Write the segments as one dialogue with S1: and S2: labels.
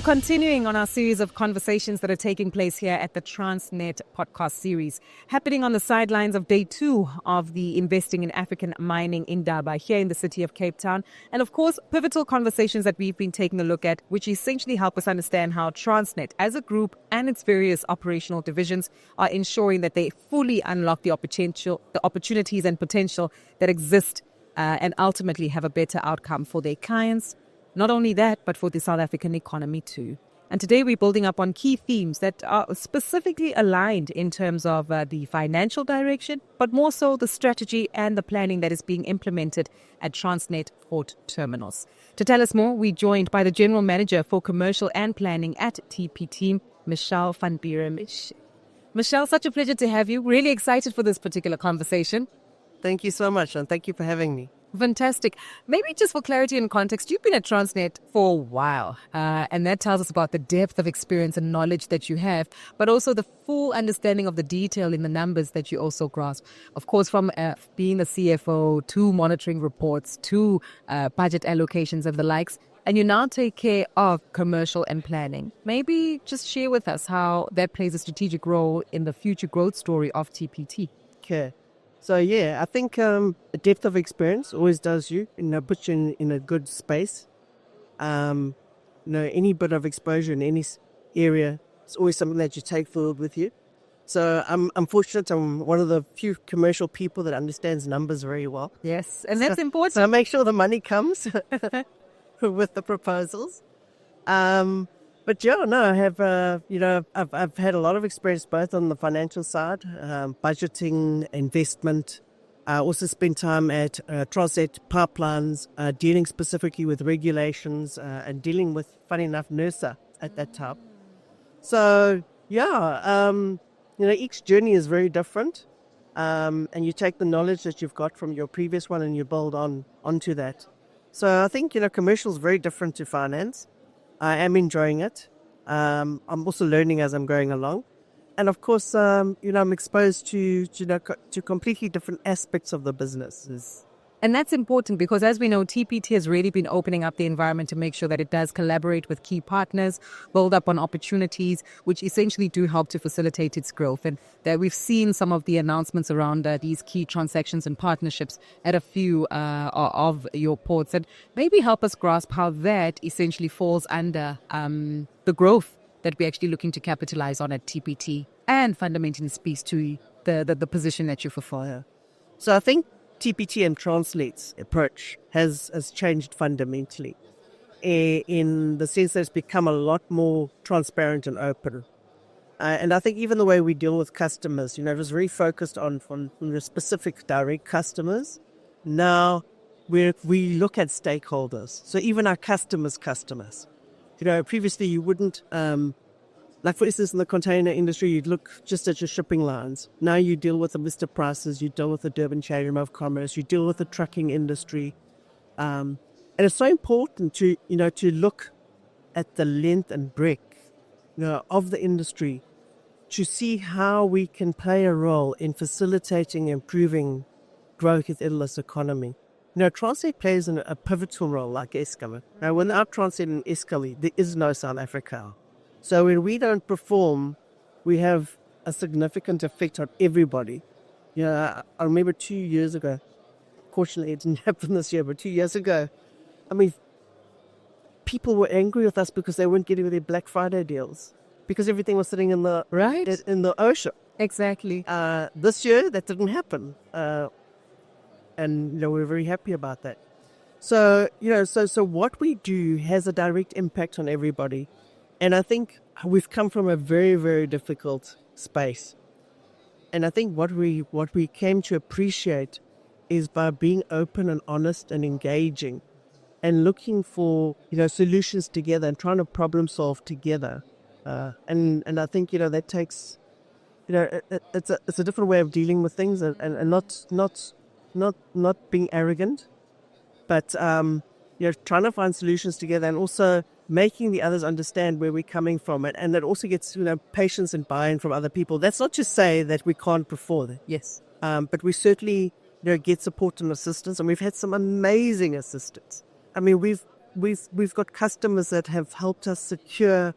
S1: continuing on our series of conversations that are taking place here at the Transnet Podcast series, happening on the sidelines of day 2 of the Investing in African Mining Indaba here in the city of Cape Town. And of course, pivotal conversations that we've been taking a look at, which essentially help us understand how Transnet as a group and its various operational divisions are ensuring that they fully unlock the opportunities and potential that exist and ultimately have a better outcome for their clients. Not only that, but for the South African economy too. And today we're building up on key themes that are specifically aligned in terms of the financial direction, but more so the strategy and the planning that is being implemented at Transnet Port Terminals. To tell us more, we're joined by the General Manager for Commercial and Planning at TPT, Michelle Van Buren-Schele. Michelle, such a pleasure to have you. Really excited for this particular conversation.
S2: Thank you so much, and thank you for having me.
S1: Fantastic. Maybe just for clarity and context, you've been at Transnet for a while, and that tells us about the depth of experience and knowledge that you have, but also the full understanding of the detail in the numbers that you also grasp. Of course, from being the CFO to monitoring reports to budget allocations and the likes, and you now take care of commercial and planning. Maybe just share with us how that plays a strategic role in the future growth story of TPT.
S2: Okay. So, yeah, I think the depth of experience always does puts you in a good space. Any bit of exposure in any area is always something that you take forward with you. So I'm fortunate. I'm one of the few commercial people that understands numbers very well.
S1: Yes, and that's important.
S2: So I make sure the money comes with the proposals. But yeah, no, I have, I've had a lot of experience both on the financial side, budgeting, investment. I also spent time at Transnet Pipelines, dealing specifically with regulations and dealing with, funny enough, NERSA at that time. So, yeah, each journey is very different. And you take the knowledge that you've got from your previous one and you build onto that. So I think, commercial is very different to finance. I am enjoying it. I'm also learning as I'm going along. And of course, I'm exposed to completely different aspects of the business.
S1: And that's important because, as we know, TPT has really been opening up the environment to make sure that it does collaborate with key partners, build up on opportunities, which essentially do help to facilitate its growth. And that we've seen some of the announcements around these key transactions and partnerships at a few of your ports. And maybe help us grasp how that essentially falls under the growth that we're actually looking to capitalize on at TPT and fundamentally speaks to the position that you fulfill.
S2: So I think TPT and Transnet's approach has changed fundamentally in the sense that it's become a lot more transparent and open. And I think even the way we deal with customers, it was very focused on the specific direct customers. Now we look at stakeholders. So even our customers. Previously you wouldn't, like for instance in the container industry, you'd look just at your shipping lines. Now you deal with the Mr. Prices, you deal with the Durban Chamber of Commerce, you deal with the trucking industry. And it's so important to look at the length and breadth, of the industry to see how we can play a role in facilitating and improving growth within this economy. Transnet plays a pivotal role like Eskom. Now, without Transnet and Eskom, there is no South Africa. So when we don't perform, we have a significant effect on everybody. I remember 2 years ago, fortunately it didn't happen this year, but 2 years ago, people were angry with us because they weren't getting their Black Friday deals because everything was sitting in the ocean.
S1: Exactly.
S2: This year, that didn't happen. And we're very happy about that. So what we do has a direct impact on everybody. And I think we've come from a very, very difficult space. And I think what we came to appreciate is by being open and honest and engaging and looking for, solutions together and trying to problem solve together. And I think, that takes, it's a different way of dealing with things and not being arrogant, but trying to find solutions together and also making the others understand where we're coming from, and that also gets patience and buy-in from other people. That's not to say that we can't perform.
S1: Yes,
S2: but we certainly get support and assistance, and we've had some amazing assistance. We've we've got customers that have helped us secure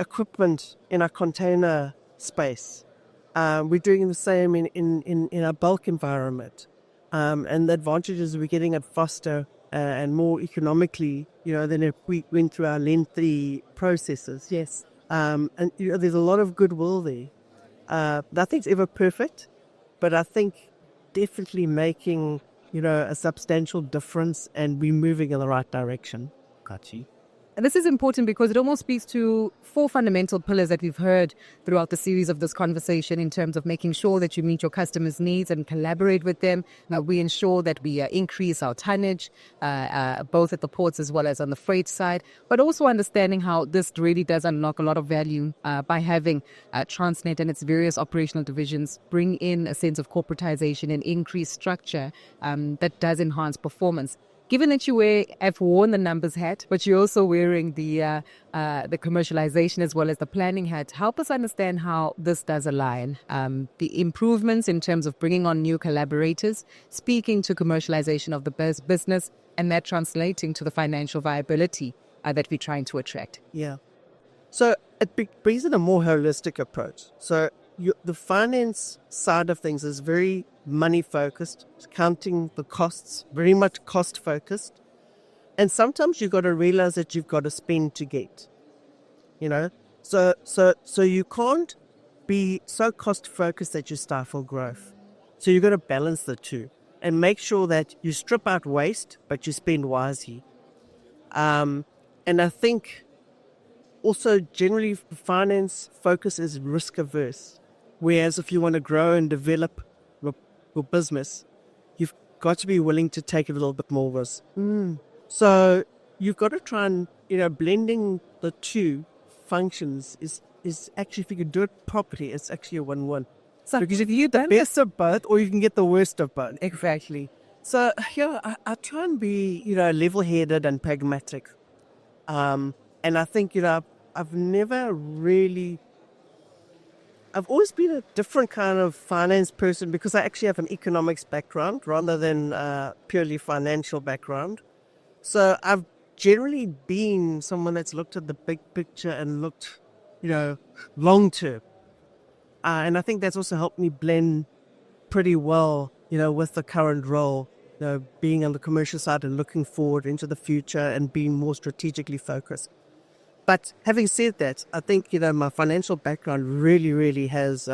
S2: equipment in our container space. We're doing the same in our bulk environment. And the advantage is we're getting it faster and more economically, than if we went through our lengthy processes.
S1: Yes.
S2: And there's a lot of goodwill there. Nothing's ever perfect, but I think definitely making, a substantial difference, and we're moving in the right direction.
S3: Gotcha.
S1: And this is important because it almost speaks to 4 fundamental pillars that we've heard throughout the series of this conversation in terms of making sure that you meet your customers' needs and collaborate with them. We ensure that we increase our tonnage, both at the ports as well as on the freight side, but also understanding how this really does unlock a lot of value by having Transnet and its various operational divisions bring in a sense of corporatization and increased structure that does enhance performance. Given that you have worn the numbers hat, but you're also wearing the commercialization as well as the planning hat, help us understand how this does align. The improvements in terms of bringing on new collaborators, speaking to commercialization of the business, and that translating to the financial viability that we're trying to attract.
S2: Yeah. So it brings in a more holistic approach. So the finance side of things is very money focused, counting the costs, very much cost focused. And sometimes you've got to realize that you've got to spend to get, So you can't be so cost focused that you stifle growth. So you've got to balance the two and make sure that you strip out waste, but you spend wisely. And I think also generally finance focus is risk averse. Whereas if you want to grow and develop your business, you've got to be willing to take a little bit more risk. So you've got to try and, blending the two functions is actually, if you can do it properly, it's actually a win-win.
S1: So
S2: because if you get the best of both, or you can get the worst of both.
S1: Exactly.
S2: So, I try and be, level-headed and pragmatic. And I think, I've always been a different kind of finance person because I actually have an economics background rather than purely financial background. So I've generally been someone that's looked at the big picture and looked, long term. And I think that's also helped me blend pretty well, with the current role, being on the commercial side and looking forward into the future and being more strategically focused. But having said that, I think, my financial background really, really has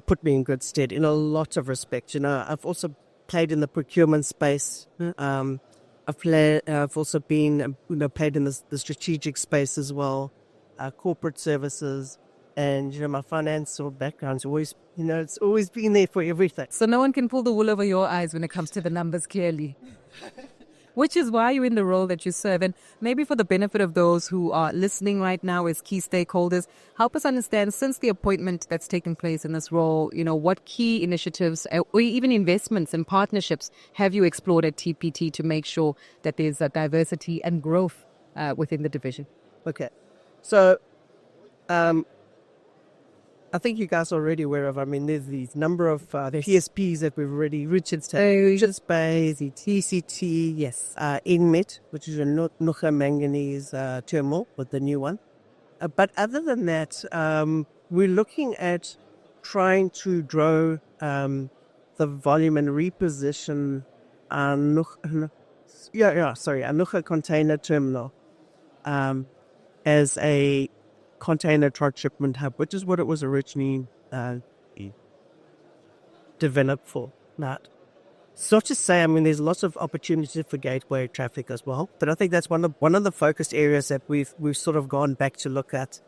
S2: put me in good stead in a lot of respects. I've also played in the procurement space. I've also been, played in the strategic space as well, corporate services. And, my financial background's always, it's always been there for everything.
S1: So no one can pull the wool over your eyes when it comes to the numbers, clearly. Which is why you're in the role that you serve. And maybe for the benefit of those who are listening right now as key stakeholders, help us understand, since the appointment that's taken place in this role, what key initiatives or even investments and partnerships have you explored at TPT to make sure that there's a diversity and growth within the division?
S2: Okay. So, I think you guys are already aware of, there's these number of PSPs that we've already, Richards Bay, the TCT, yes, Inmet, which is a Nucha manganese terminal with the new one. But other than that, we're looking at trying to grow the volume and reposition our Nucha container terminal as a container transshipment hub, which is what it was originally developed for. Not so to say, there's lots of opportunity for gateway traffic as well, but I think that's one of the focused areas that we've sort of gone back to look at.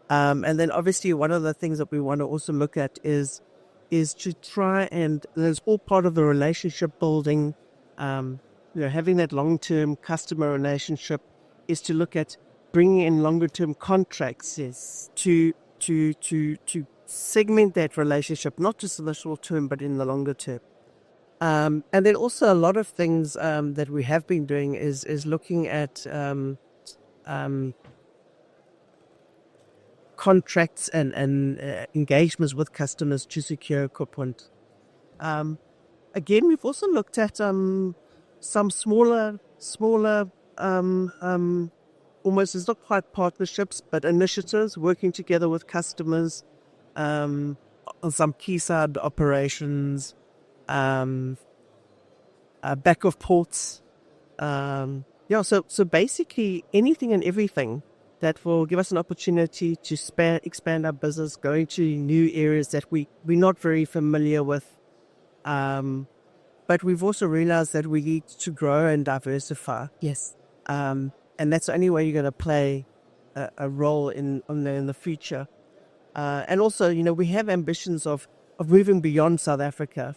S2: And then obviously one of the things that we want to also look at is to try and, there's all part of the relationship building, having that long-term customer relationship, is to look at bringing in longer-term contracts, yes, to segment that relationship, not just in the short term, but in the longer term. And then also a lot of things that we have been doing is looking at contracts and engagements with customers to secure equipment. Again, we've also looked at some smaller smaller, almost, it's not quite partnerships, but initiatives, working together with customers on some quayside operations, back of ports. So basically anything and everything that will give us an opportunity to expand our business, going to new areas that we're not very familiar with. But we've also realized that we need to grow and diversify.
S1: Yes.
S2: And that's the only way you're going to play a role in the future. And also, we have ambitions of moving beyond South Africa.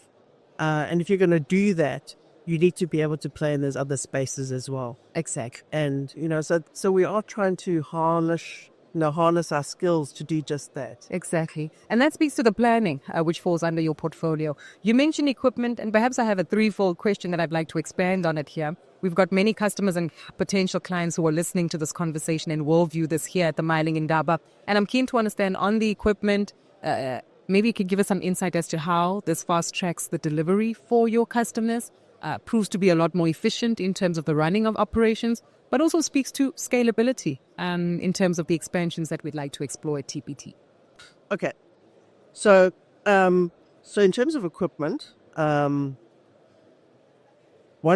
S2: And if you're going to do that, you need to be able to play in those other spaces as well.
S1: Exactly.
S2: And, so we are trying to harness our skills to do just that.
S1: Exactly. And that speaks to the planning, which falls under your portfolio. You mentioned equipment, and perhaps I have a threefold question that I'd like to expand on it here. We've got many customers and potential clients who are listening to this conversation and will view this here at the Mining Indaba. And I'm keen to understand on the equipment, maybe you could give us some insight as to how this fast tracks the delivery for your customers, proves to be a lot more efficient in terms of the running of operations, but also speaks to scalability in terms of the expansions that we'd like to explore at TPT.
S2: Okay. So in terms of equipment, one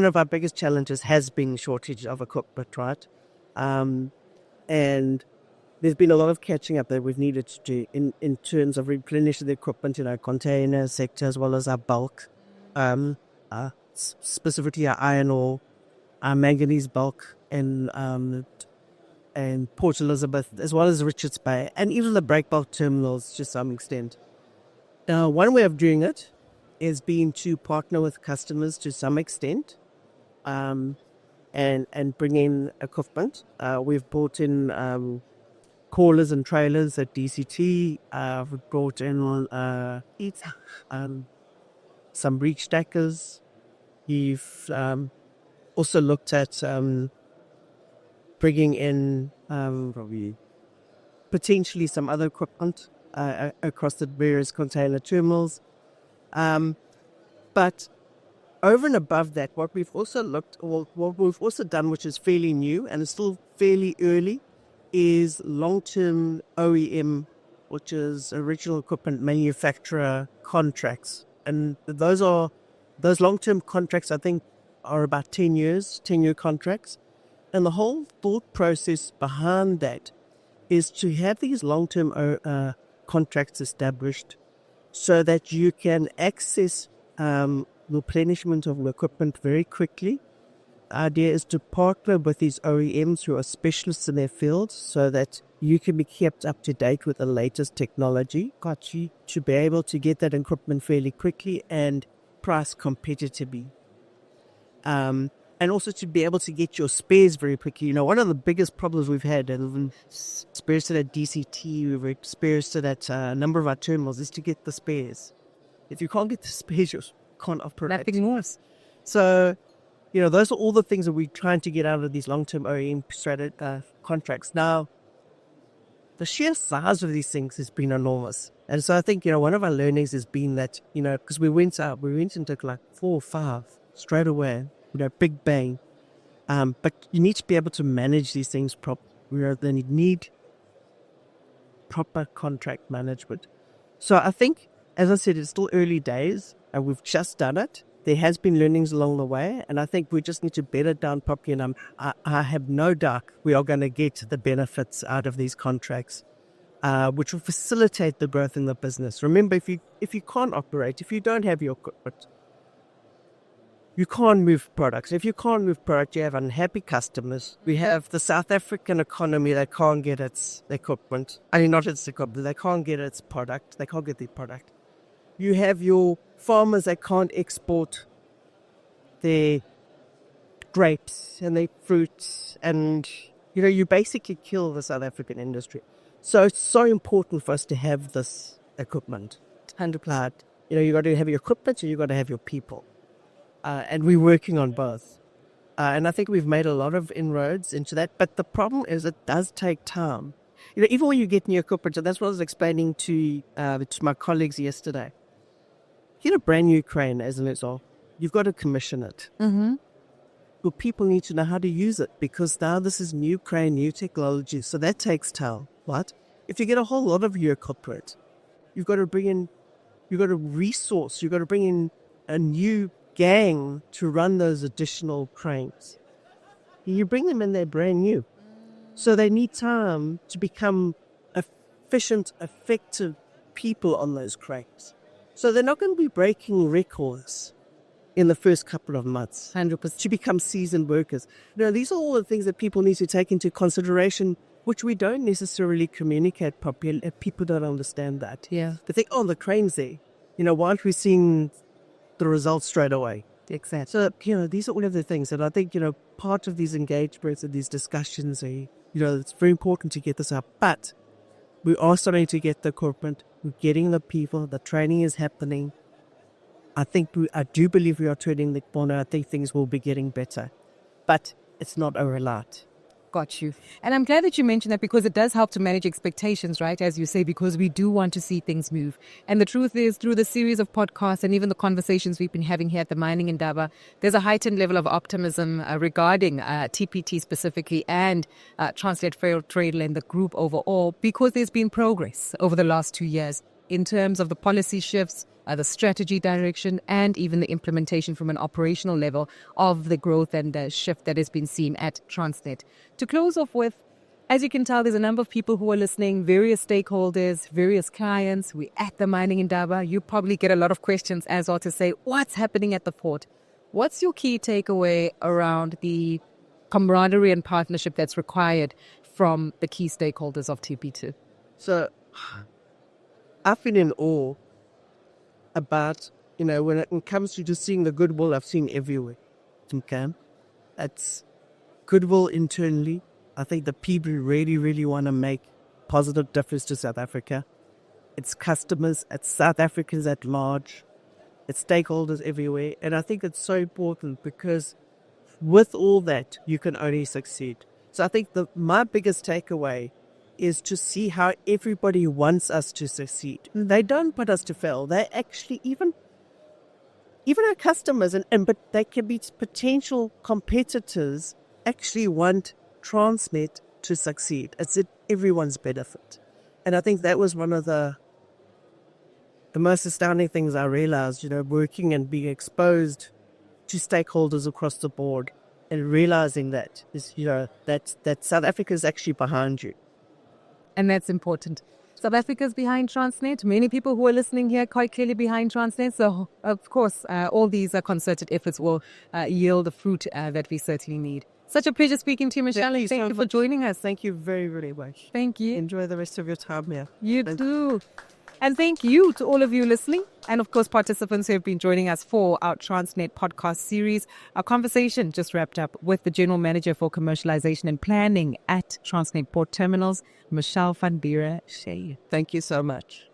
S2: of our biggest challenges has been shortage of equipment, right? And there's been a lot of catching up that we've needed to do in terms of replenishing the equipment in our container sector as well as our bulk, specifically our iron ore, our manganese bulk, and Port Elizabeth, as well as Richards Bay, and even the break bulk terminals to some extent. One way of doing it is being to partner with customers to some extent, and bring in equipment. We've brought in callers and trailers at DCT. We've brought in some reach stackers. We've also looked at bringing in probably potentially some other equipment across the various container terminals. But over and above that, what we've also done, which is fairly new and is still fairly early, is long-term OEM, which is original equipment manufacturer contracts. And those long-term contracts, I think, are about 10-year contracts. And the whole thought process behind that is to have these long-term contracts established so that you can access replenishment of equipment very quickly. The idea is to partner with these OEMs who are specialists in their field so that you can be kept up to date with the latest technology, to be able to get that equipment fairly quickly and price competitively. And also to be able to get your spares very quickly. One of the biggest problems we've had, and we've experienced it at DCT, we've experienced it at a number of our terminals, is to get the spares. If you can't get the spares, you can't operate.
S1: Nothing worse.
S2: So, those are all the things that we're trying to get out of these long-term OEM contracts. Now, the sheer size of these things has been enormous. And so I think, one of our learnings has been that, because we went into like 4 or 5 straight away, big bang. But you need to be able to manage these things properly. They need proper contract management. So I think, as I said, it's still early days and we've just done it. There has been learnings along the way, and I think we just need to bed it down properly. And I have no doubt we are going to get the benefits out of these contracts, which will facilitate the growth in the business. Remember, if you can't operate, if you don't have your equipment, you can't move products. If you can't move product, you have unhappy customers. We have the South African economy that can't get its equipment. I mean, not its equipment. They can't get its product. They can't get their product. You have your farmers that can't export their grapes and their fruits. And, you basically kill the South African industry. So it's so important for us to have this equipment. 100%. You got to have your equipment and you got to have your people. And we're working on both. And I think we've made a lot of inroads into that. But the problem is it does take time. Even when you get new equipment, and that's what I was explaining to my colleagues yesterday. Get a brand new crane, as an example. You've got to commission it.
S1: Mm-hmm.
S2: Your people need to know how to use it, because now this is new crane, new technology. So that takes time, right? If you get a whole lot of your equipment, you've got to bring in a new gang to run those additional cranes. You bring them in, they're brand new. So they need time to become efficient, effective people on those cranes. So they're not going to be breaking records in the first couple of months.
S1: 100%.
S2: To become seasoned workers. These are all the things that people need to take into consideration, which we don't necessarily communicate properly. People don't understand that.
S1: Yeah.
S2: They think, the crane's there. Why aren't we seeing the results straight away?
S1: Exactly.
S2: So, these are all of the things that I think, part of these engagements and these discussions are, it's very important to get this up. But we are starting to get the equipment, we're getting the people, the training is happening. I do believe we are turning the corner. I think things will be getting better. But it's not overnight.
S1: Got you. And I'm glad that you mentioned that, because it does help to manage expectations, right? As you say, because we do want to see things move. And the truth is, through the series of podcasts and even the conversations we've been having here at the Mining Indaba, there's a heightened level of optimism regarding TPT specifically and Transnet Fair Trade Lane, the group overall, because there's been progress over the last 2 years in terms of the policy shifts, the strategy direction, and even the implementation from an operational level of the growth and shift that has been seen at Transnet. To close off with, as you can tell, there's a number of people who are listening, various stakeholders, various clients. We're at the Mining Indaba. You probably get a lot of questions as well to say, what's happening at the port? What's your key takeaway around the camaraderie and partnership that's required from the key stakeholders of TP2?
S2: So I've been in awe about, when it comes to just seeing the goodwill I've seen everywhere. Okay? It's goodwill internally. I think the people really, really want to make positive difference to South Africa. It's customers, it's South Africans at large, it's stakeholders everywhere. And I think it's so important, because with all that, you can only succeed. So I think my biggest takeaway is to see how everybody wants us to succeed. They don't want us to fail. They actually, even our customers, but they can be potential competitors, actually want Transnet to succeed. It's at everyone's benefit. And I think that was one of the most astounding things I realized, working and being exposed to stakeholders across the board, and realizing that is, that South Africa is actually behind you.
S1: And that's important. South Africa's behind Transnet. Many people who are listening here quite clearly behind Transnet. So, of course, all these concerted efforts will yield the fruit that we certainly need. Such a pleasure speaking to you, Michelle. Thank you for joining us.
S2: Thank you very, very much.
S1: Thank you.
S2: Enjoy the rest of your time here.
S1: You too. And thank you to all of you listening, and of course participants who have been joining us for our Transnet podcast series. Our conversation just wrapped up with the General Manager for Commercialization and Planning at Transnet Port Terminals, Michelle Van Buren-Schele.
S2: Thank you so much.